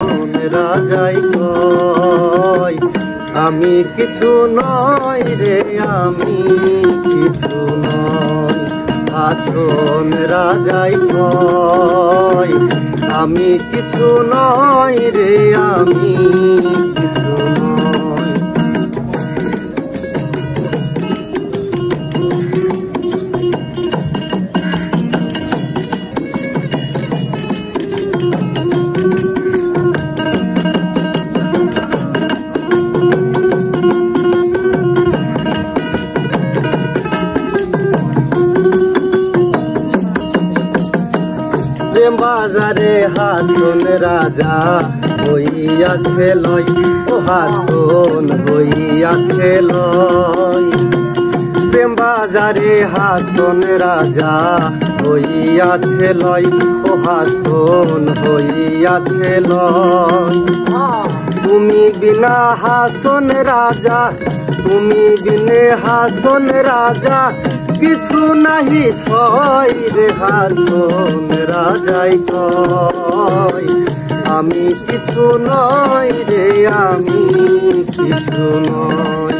আসন রাজাই কয় আমি কিছু নয় রে আমি কিছু নয় আসন রাজাই কয় আমি কিছু নয় রে আমি কিছু নয়। প্রেম বাজারে হাসন রাজা হইয়াছে লয় ও হাসন হইয়াছে লয় প্রেম বাজারে হাসন রাজা হইয়াছে লয় ও হাসন হইয়াছে লয় তুমি বিনা হাসন রাজা তুমি বিনে হাসন রাজা কিছু নাহি ছয় রে হাসন রাজাই কয় আমি কিছু নয় রে আমি কিছু নয়।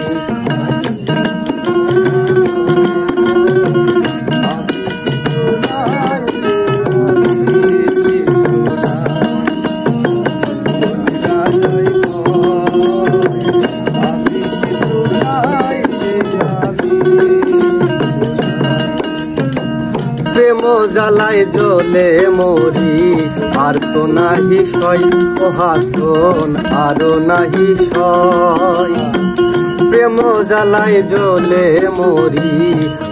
প্রেম জ্বালায় জ্বলে মরি আর তো নাহি সয় ও হাসন আরো নাহি সয় প্রেম জ্বালায় জ্বলে মরি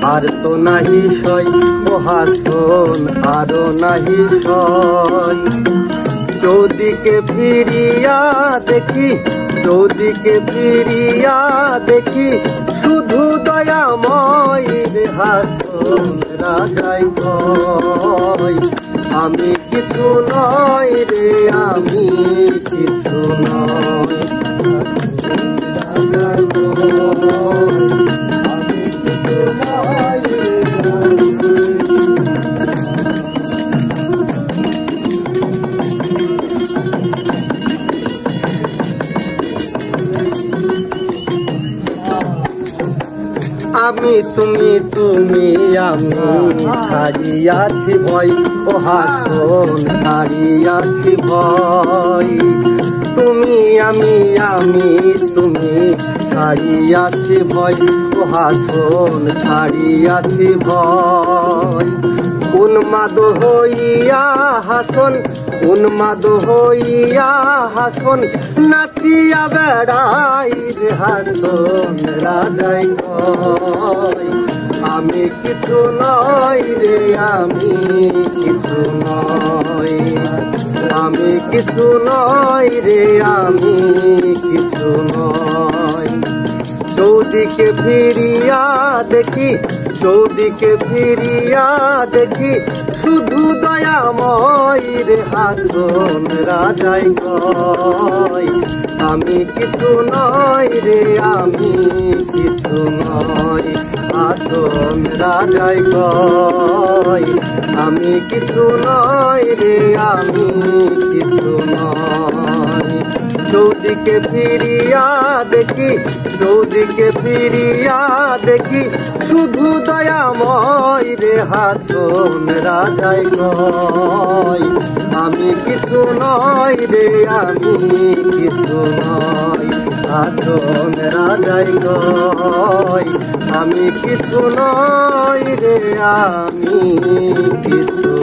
আর তো নাহি সয় ও হাসন আরো নাহি সয় চৌদিকে ফিরিয়া দেখি চৌদিকে ফিরিয়া দেখি শুধু দয়াময় রে হাসন রাজাই কয় আমি কিছু নয় রে আমি কিছু নয় রাজাই কয় আমি কিছু নয় আমি তুমি তুমি আমি হারিয়াছি ভয় ও হাসন হারিয়াছি ভয় তুমি আমি তুমি হারিয়াছি ভয় ও হাসন হারিয়াছি ভয় উন্মাদ হইয়া হাসন উন্মাদ হইয়া হাসন নাচিয়া বেড়াই রে হাসন রাজাই কয় আমি কিছু নয় রে আমি কিছু নয় আমি কিছু নয় রে আমি কিছু নয় চৌদিকে ফিরিয়া দেখি চৌদিকে ফিরিয়া দেখি শুধু দয়াময় রে হাসন রাজাই কয় আমি কিছু নয় রে আমি কিছু নয় হাসন রাজাই কয় আমি কিছু নয় রে আমি কিছু নয় চৌদিকে ফিরিয়া দেখি চৌদিকে ফিরিয়া দেখি শুধু দয়াময় রে হাসন রাজাই কয় আমি কিছু নয় রে আমি কিছু নয় হাসন রাজাই কয় আমি কিছু নয় রে আমি কিছু